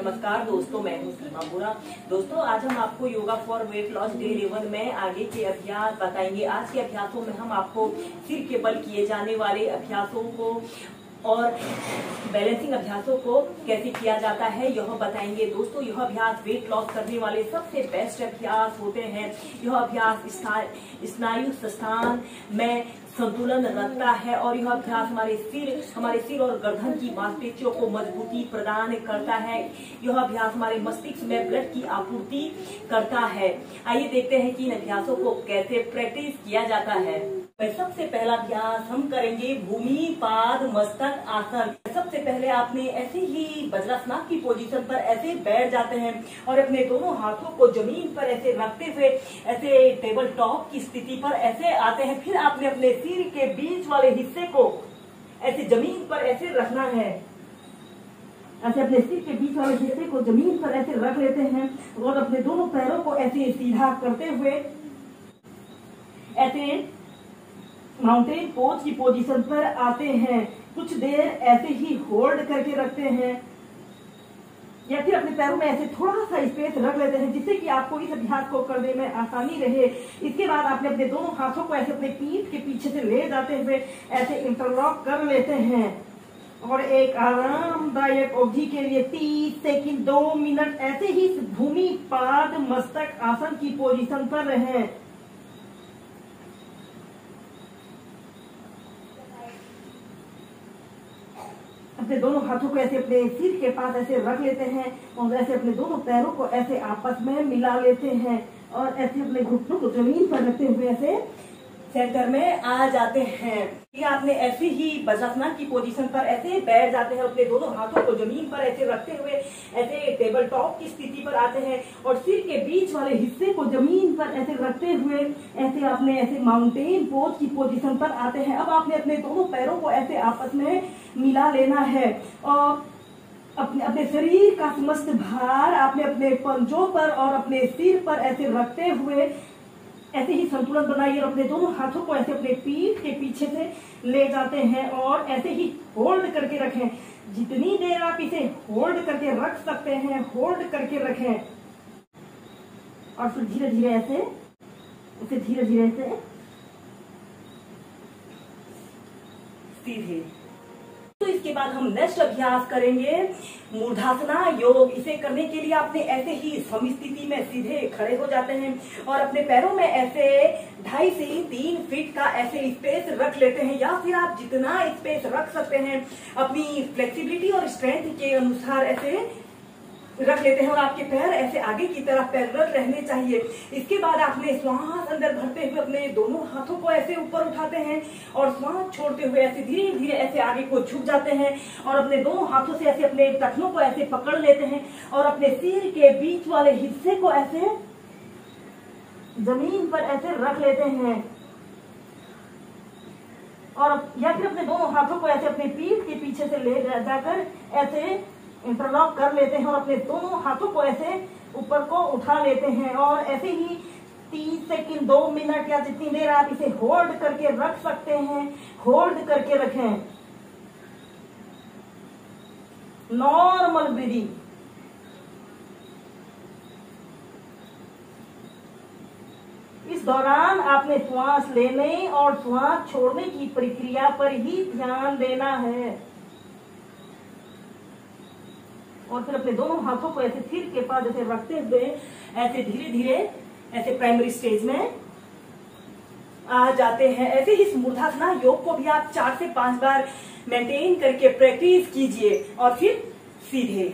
नमस्कार दोस्तों, मैं हूँ सीमा बुरा। दोस्तों, आज हम आपको yoga for weight loss day 11 में आगे के अभ्यास बताएंगे। आज के अभ्यासों में हम आपको सिर के बल किए जाने वाले अभ्यासों को और बैलेंसिंग अभ्यासों को कैसे किया जाता है यह बताएंगे। दोस्तों, यह अभ्यास वेट लॉस करने वाले सबसे बेस्ट अभ्यास होते हैं। यह अभ्यास स्नायु स्थान में संतुलन रखता है और यह अभ्यास हमारे सिर और गर्दन की मांसपेशियों को मजबूती प्रदान करता है। यह अभ्यास हमारे मस्तिष्क में ब्लड की आपूर्ति करता है। आइए देखते हैं कि इन अभ्यासों को कैसे प्रैक्टिस किया जाता है। सबसे पहला अभ्यास हम करेंगे भूमि पाद मस्तक आसन। सबसे पहले आपने ऐसे ही वज्रासन की पोजीशन पर ऐसे बैठ जाते हैं और अपने दोनों हाथों को जमीन पर ऐसे रखते हुए ऐसे टेबल टॉप की स्थिति पर ऐसे आते हैं। फिर आपने अपने सिर के बीच वाले हिस्से को ऐसे जमीन पर ऐसे रखना है। ऐसे अपने सिर के बीच वाले हिस्से को जमीन पर ऐसे रख लेते हैं और अपने दोनों पैरों को ऐसे सीधा करते हुए ऐसे माउंटेन पोज की पोजीशन पर आते हैं। कुछ देर ऐसे ही होल्ड करके रखते हैं या फिर अपने पैरों में ऐसे थोड़ा सा स्पेस रख लेते हैं जिससे कि आपको इस अभ्यास को करने में आसानी रहे। इसके बाद आपने अपने दोनों हाथों को ऐसे अपने पीठ के पीछे से ले जाते हुए ऐसे इंटरलॉक कर लेते हैं और एक आरामदायक अवधि के लिए 30 सेकंड 2 मिनट ऐसे ही भूमि पाद मस्तक आसन की पोजीशन पर रहें। अपने दोनों हाथों को ऐसे अपने सिर के पास ऐसे रख लेते हैं और ऐसे अपने दोनों पैरों को ऐसे आपस में मिला लेते हैं और ऐसे अपने घुटनों को जमीन पर रखते हुए ऐसे सेंटर में आ जाते हैं। ये आपने ऐसे ही वज्रासन की पोजीशन पर ऐसे बैठ जाते हैं। अपने दोनों हाथों को जमीन पर ऐसे रखते हुए ऐसे टेबल टॉप की स्थिति पर आते हैं और सिर के बीच वाले हिस्से को जमीन पर ऐसे रखते हुए ऐसे आपने ऐसे माउंटेन पोज की पोजीशन पर आते हैं। अब आपने अपने दोनों पैरों को ऐसे आपस में मिला लेना है और अपने शरीर का समस्त भार आपने अपने पंजों पर और अपने सिर पर ऐसे रखते हुए ऐसे ही संतुलन बनाइए और अपने दोनों हाथों को ऐसे अपने पीठ के पीछे से ले जाते हैं और ऐसे ही होल्ड करके रखें। जितनी देर आप इसे होल्ड करके रख सकते हैं होल्ड करके रखें और फिर धीरे धीरे ऐसे सीधे। तो इसके बाद हम नेक्स्ट अभ्यास करेंगे मूर्धासना योग। इसे करने के लिए आपने ऐसे ही समस्थिति में सीधे खड़े हो जाते हैं और अपने पैरों में ऐसे 2.5 से 3 फीट का ऐसे स्पेस रख लेते हैं या फिर आप जितना स्पेस रख सकते हैं अपनी फ्लेक्सिबिलिटी और स्ट्रेंथ के अनुसार ऐसे रख लेते हैं और आपके पैर ऐसे आगे की तरफ पैरेलल रहने चाहिए। इसके बाद आपने श्वास अंदर भरते हुए अपने दोनों हाथों को ऐसे ऊपर उठाते हैं और श्वास छोड़ते हुए ऐसे धीरे धीरे ऐसे आगे को झुक जाते हैं और अपने दोनों हाथों से ऐसे अपने टखनों को ऐसे पकड़ लेते हैं और अपने सिर के बीच वाले हिस्से को ऐसे जमीन पर ऐसे रख लेते हैं और या फिर अपने दोनों हाथों को ऐसे अपने पीठ के पीछे से ले जाकर ऐसे इंटरलॉक कर लेते हैं और अपने दोनों हाथों को ऐसे ऊपर को उठा लेते हैं और ऐसे ही 30 सेकंड 2 मिनट या जितनी देर आप इसे होल्ड करके रख सकते हैं होल्ड करके रखें। Normal breathing. इस दौरान आपने श्वास लेने और श्वास छोड़ने की प्रक्रिया पर ही ध्यान देना है और फिर अपने दोनों हाथों को ऐसे सिर के पास ऐसे रखते हुए ऐसे धीरे धीरे ऐसे प्राइमरी स्टेज में आ जाते हैं। ऐसे ही मूर्धासना योग को भी आप 4 से 5 बार मेंटेन करके प्रैक्टिस कीजिए और फिर सीधे।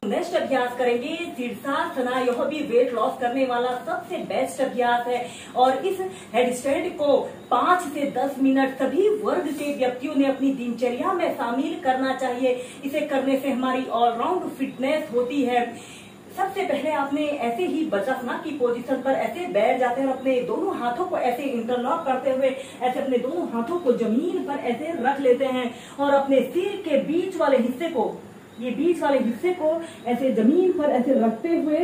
नेक्स्ट अभ्यास करेंगे शीर्षासना। यह भी वेट लॉस करने वाला सबसे बेस्ट अभ्यास है और इस हेडस्टैंड को 5 से 10 मिनट सभी वर्ग के व्यक्तियों ने अपनी दिनचर्या में शामिल करना चाहिए। इसे करने से हमारी ऑलराउंड फिटनेस होती है। सबसे पहले आपने ऐसे ही वज्रासन की पोजीशन पर ऐसे बैठ जाते हैं और अपने दोनों हाथों को ऐसे इंटरलॉक करते हुए ऐसे अपने दोनों हाथों को जमीन पर ऐसे रख लेते हैं और अपने सिर के बीच वाले हिस्से को ऐसे जमीन पर ऐसे रखते हुए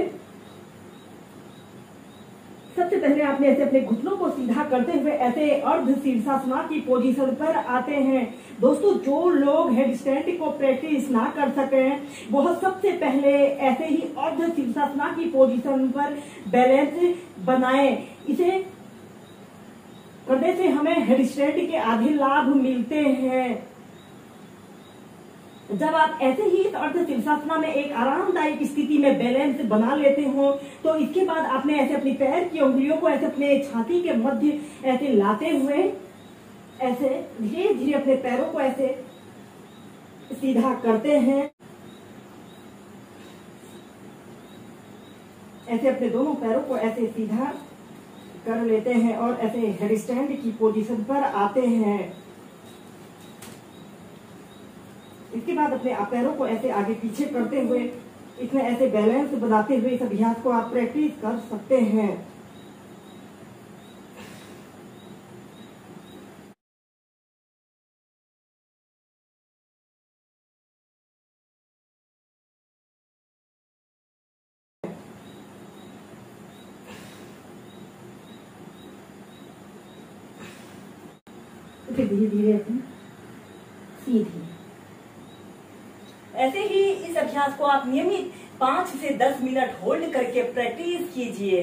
सबसे पहले आपने ऐसे अपने घुटनों को सीधा करते हुए ऐसे अर्ध शीर्षासन की पोजीशन पर आते हैं। दोस्तों जो लोग हेडस्टैंड को प्रैक्टिस ना कर सके वो सबसे पहले ऐसे ही अर्ध शीर्षासन की पोजीशन पर बैलेंस बनाएं। इसे करने से हमें हेडस्टैंड के आधे लाभ मिलते हैं। जब आप ऐसे ही इस अर्ध शीर्षासन में एक आरामदायक स्थिति में बैलेंस बना लेते हो तो इसके बाद आपने ऐसे अपनी पैर की उंगलियों को ऐसे अपने छाती के मध्य ऐसे लाते हुए ऐसे धीरे धीरे अपने पैरों को ऐसे सीधा करते हैं। ऐसे अपने दोनों पैरों को ऐसे सीधा कर लेते हैं और ऐसे हेडस्टैंड की पोजीशन पर आते हैं। इसके बाद अपने पैरों को ऐसे आगे पीछे करते हुए इसमें ऐसे बैलेंस बनाते हुए इस अभ्यास को आप प्रैक्टिस कर सकते हैं। फिर धीरे धीरे सीधी। ऐसे ही इस अभ्यास को आप नियमित 5 से 10 मिनट होल्ड करके प्रैक्टिस कीजिए।